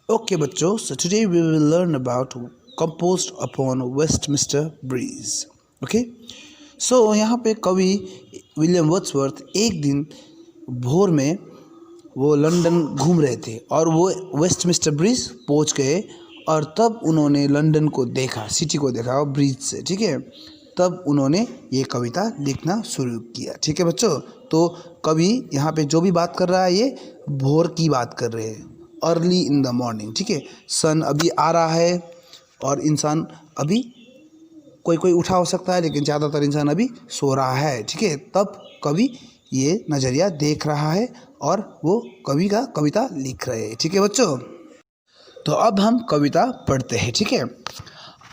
Okay बच्चों, so today we will learn about composed upon Westminster Bridge. Okay, so यहाँ पे कवि William Wordsworth एक दिन भोर में वो लंदन घूम रहे थे और वो वेस्टमिस्टर ब्रिज पहुँच गए और तब उन्होंने लंदन को देखा, सिटी को देखा ब्रिज से। ठीक है, तब उन्होंने ये कविता लिखना शुरू किया। ठीक है बच्चों, तो कवि यहाँ पे जो भी बात कर रहा है ये भोर की बात कर रहे हैं, अर्ली इन द मॉर्निंग। ठीक है, सन अभी आ रहा है और इंसान अभी कोई कोई उठा हो सकता है लेकिन ज़्यादातर इंसान अभी सो रहा है। ठीक है, तब कवि ये नज़रिया देख रहा है और वो कवि का कविता लिख रहे हैं। ठीक है बच्चों, तो अब हम कविता पढ़ते हैं। ठीक है,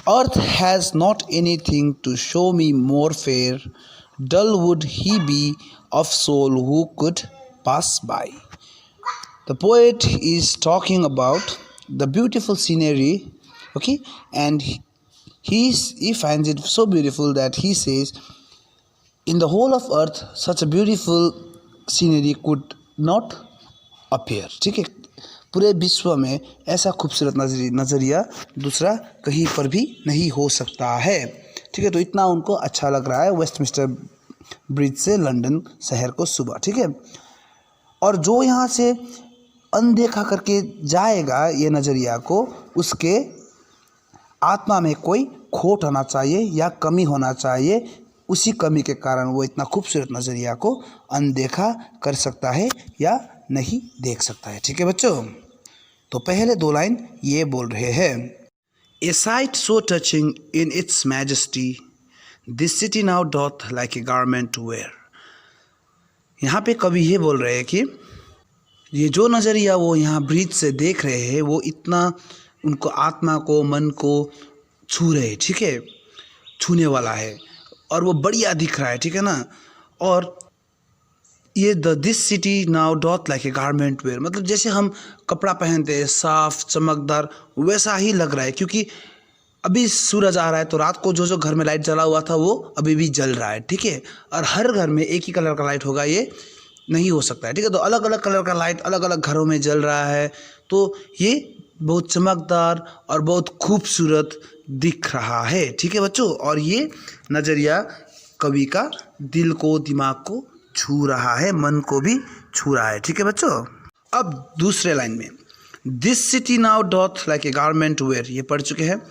अर्थ has not anything to show me more fair, dull would he B of soul who could pass by. The poet is talking about the beautiful scenery, okay, and he finds it so beautiful that he says, in the whole of earth, such a beautiful scenery could not appear. ठीक है, पूरे विश्व में ऐसा खूबसूरत नज़रिया दूसरा कहीं पर भी नहीं हो सकता है। ठीक है, तो इतना उनको अच्छा लग रहा है वेस्टमिस्टर ब्रिज से लंदन शहर को सुबह। ठीक है, और जो यहाँ से अनदेखा करके जाएगा ये नज़रिया को, उसके आत्मा में कोई खोट होना चाहिए या कमी होना चाहिए। उसी कमी के कारण वो इतना खूबसूरत नज़रिया को अनदेखा कर सकता है या नहीं देख सकता है। ठीक है बच्चों, तो पहले दो लाइन ये बोल रहे हैं, a sight so touching in its majesty, this city now doth like a garment to wear. यहाँ पे कवि ये बोल रहे हैं कि ये जो नज़रिया वो यहाँ ब्रिज से देख रहे हैं वो इतना उनको आत्मा को, मन को छू रहे। ठीक है, छूने वाला है और वो बढ़िया दिख रहा है। ठीक है ना, और ये this city now doth like a garment wear, मतलब जैसे हम कपड़ा पहनते हैं साफ चमकदार, वैसा ही लग रहा है। क्योंकि अभी सूरज आ रहा है तो रात को जो जो घर में लाइट जला हुआ था वो अभी भी जल रहा है। ठीक है, और हर घर में एक ही कलर का लाइट होगा ये नहीं हो सकता है। ठीक है, तो अलग अलग कलर का लाइट अलग अलग घरों में जल रहा है, तो ये बहुत चमकदार और बहुत खूबसूरत दिख रहा है। ठीक है बच्चों, और ये नज़रिया कवि का दिल को, दिमाग को छू रहा है, मन को भी छू रहा है। ठीक है बच्चों, अब दूसरे लाइन में, this city now doth like a garment wear, ये पढ़ चुके हैं।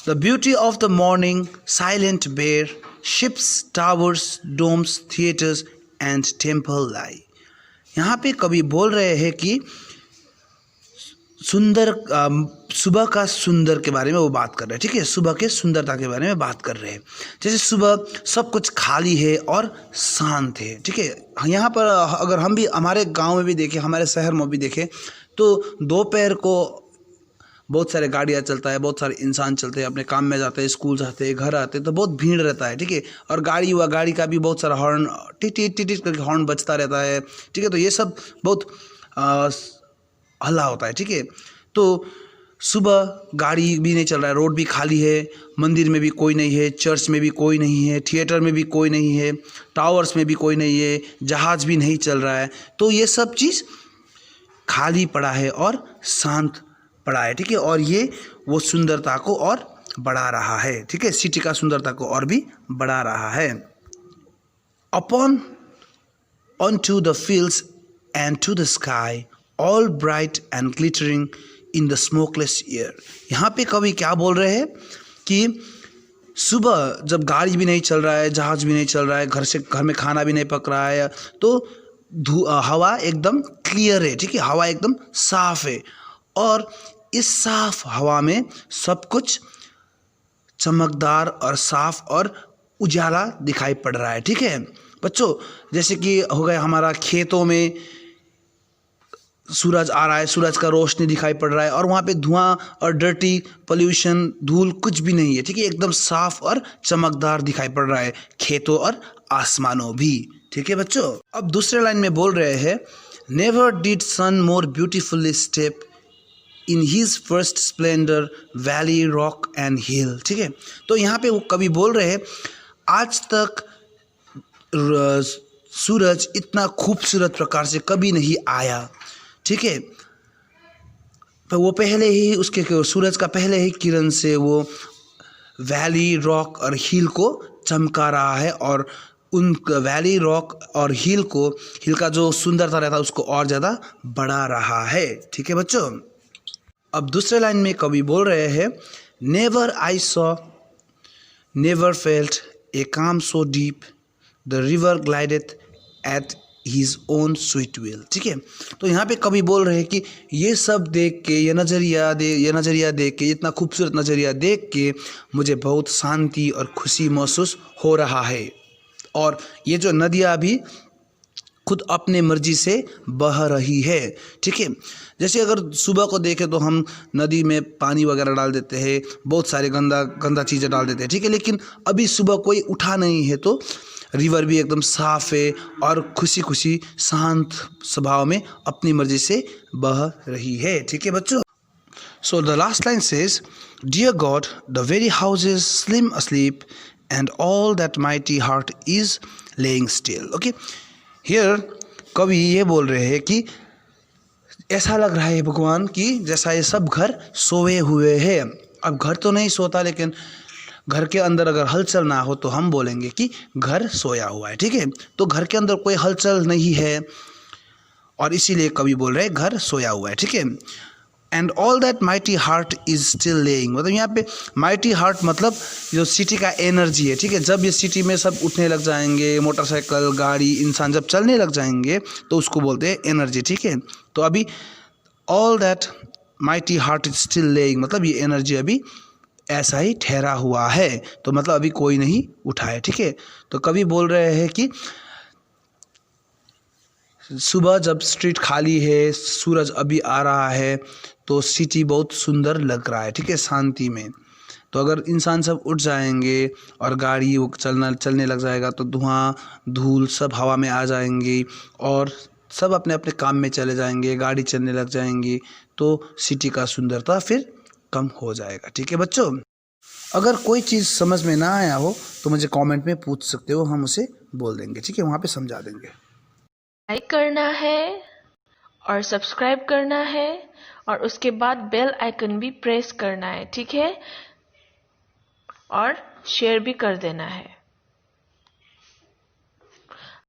The beauty of the morning silent bare, ships towers domes theatres and temple lie. यहाँ पे कवि बोल रहे हैं कि सुंदर सुबह का सुंदर के बारे में वो बात कर रहे हैं। ठीक है, सुबह के सुंदरता के बारे में बात कर रहे हैं। जैसे सुबह सब कुछ खाली है और शांत है। ठीक है, यहाँ पर अगर हम भी हमारे गांव में भी देखें, हमारे शहर में भी देखें, तो दोपहर को बहुत सारे गाड़ियाँ चलता है, बहुत सारे इंसान चलते हैं, अपने काम में जाते हैं, स्कूल जाते हैं, घर आते हैं, तो बहुत भीड़ रहता है। ठीक है, और गाड़ी का भी बहुत सारा हॉर्न टिट टिट करके हॉर्न बजता रहता है। ठीक है, तो ये सब बहुत हल्ला होता है। ठीक है, तो सुबह गाड़ी भी नहीं चल रहा है, रोड भी खाली है, मंदिर में भी कोई नहीं है, चर्च में भी कोई नहीं है, थिएटर में भी कोई नहीं है, टावर्स में भी कोई नहीं है, जहाज़ भी नहीं चल रहा है, तो ये सब चीज़ खाली पड़ा है और शांत पड़ा है। ठीक है, और ये वो सुंदरता को और बढ़ा रहा है। ठीक है, सिटी का सुंदरता को और भी बढ़ा रहा है। Upon on to the fields and to the sky, all bright and glittering in the smokeless air. यहाँ पे कवि क्या बोल रहे हैं कि सुबह जब गाड़ी भी नहीं चल रहा है, जहाज़ भी नहीं चल रहा है, घर में खाना भी नहीं पक रहा है, तो हवा एकदम क्लियर है। ठीक है, हवा एकदम साफ है और इस साफ हवा में सब कुछ चमकदार और साफ और उजाला दिखाई पड़ रहा है। ठीक है बच्चों, जैसे कि हो गया हमारा खेतों में सूरज आ रहा है, सूरज का रोशनी दिखाई पड़ रहा है और वहाँ पे धुआं और डर्टी पोल्यूशन धूल कुछ भी नहीं है। ठीक है, एकदम साफ और चमकदार दिखाई पड़ रहा है खेतों और आसमानों भी। ठीक है बच्चों, अब दूसरे लाइन में बोल रहे हैं, never did sun more beautifully steep in his first splendour valley rock and hill. ठीक है, तो यहाँ पे वो कवि बोल रहे हैं, आज तक सूरज इतना खूबसूरत प्रकार से कभी नहीं आया। ठीक है, तो वो पहले ही उसके सूरज का पहले ही किरण से वो वैली, रॉक और हिल को चमका रहा है और उन वैली, रॉक और हिल का जो सुंदरता रहता है उसको और ज़्यादा बढ़ा रहा है। ठीक है बच्चों। अब दूसरे लाइन में कवि बोल रहे हैं, never I saw, never felt a calm so deep, the river glideth at his own sweet will. ठीक है, तो यहाँ पे कवि बोल रहे हैं कि ये सब देख के, ये नज़रिया देख के, इतना खूबसूरत नज़रिया देख के मुझे बहुत शांति और खुशी महसूस हो रहा है। और ये जो नदियाँ भी खुद अपने मर्जी से बह रही है। ठीक है, जैसे अगर सुबह को देखें तो हम नदी में पानी वगैरह डाल देते हैं, बहुत सारे गंदा चीज़ें डाल देते हैं। ठीक है, लेकिन अभी सुबह कोई उठा नहीं है तो रिवर भी एकदम साफ है और खुशी खुशी शांत स्वभाव में अपनी मर्जी से बह रही है। ठीक है बच्चों। So the last line says, Dear God, the very houses slim asleep and all that mighty heart is laying still. Okay, here कवि ये बोल रहे हैं कि ऐसा लग रहा है भगवान कि जैसा ये सब घर सोए हुए हैं। अब घर तो नहीं सोता, लेकिन घर के अंदर अगर हलचल ना हो तो हम बोलेंगे कि घर सोया हुआ है। ठीक है, तो घर के अंदर कोई हलचल नहीं है और इसीलिए कवि बोल रहे हैं घर सोया हुआ है। ठीक है, and all that mighty heart is still laying, मतलब यहाँ पे माइटी हार्ट मतलब जो सिटी का एनर्जी है। ठीक है, जब ये सिटी में सब उठने लग जाएंगे, मोटरसाइकिल, गाड़ी, इंसान जब चलने लग जाएंगे तो उसको बोलते हैं एनर्जी। ठीक है, तो अभी all that mighty heart is still laying मतलब ये एनर्जी अभी ऐसा ही ठहरा हुआ है, तो मतलब अभी कोई नहीं उठा है। ठीक है, तो कवि बोल रहे हैं कि सुबह जब स्ट्रीट खाली है, सूरज अभी आ रहा है तो सिटी बहुत सुंदर लग रहा है। ठीक है, शांति में। तो अगर इंसान सब उठ जाएंगे और गाड़ी चलने लग जाएगा तो धुआं, धूल सब हवा में आ जाएंगी और सब अपने अपने काम में चले जाएंगे, गाड़ी चलने लग जाएंगी, तो सिटी का सुंदरता फिर कम हो जाएगा। ठीक है बच्चों। अगर कोई चीज़ समझ में ना आया हो तो मुझे कमेंट में पूछ सकते हो, हम उसे बोल देंगे। ठीक है, वहाँ पे समझा देंगे। लाइक करना है और सब्सक्राइब करना है और उसके बाद बेल आइकन भी प्रेस करना है। ठीक है, और शेयर भी कर देना है।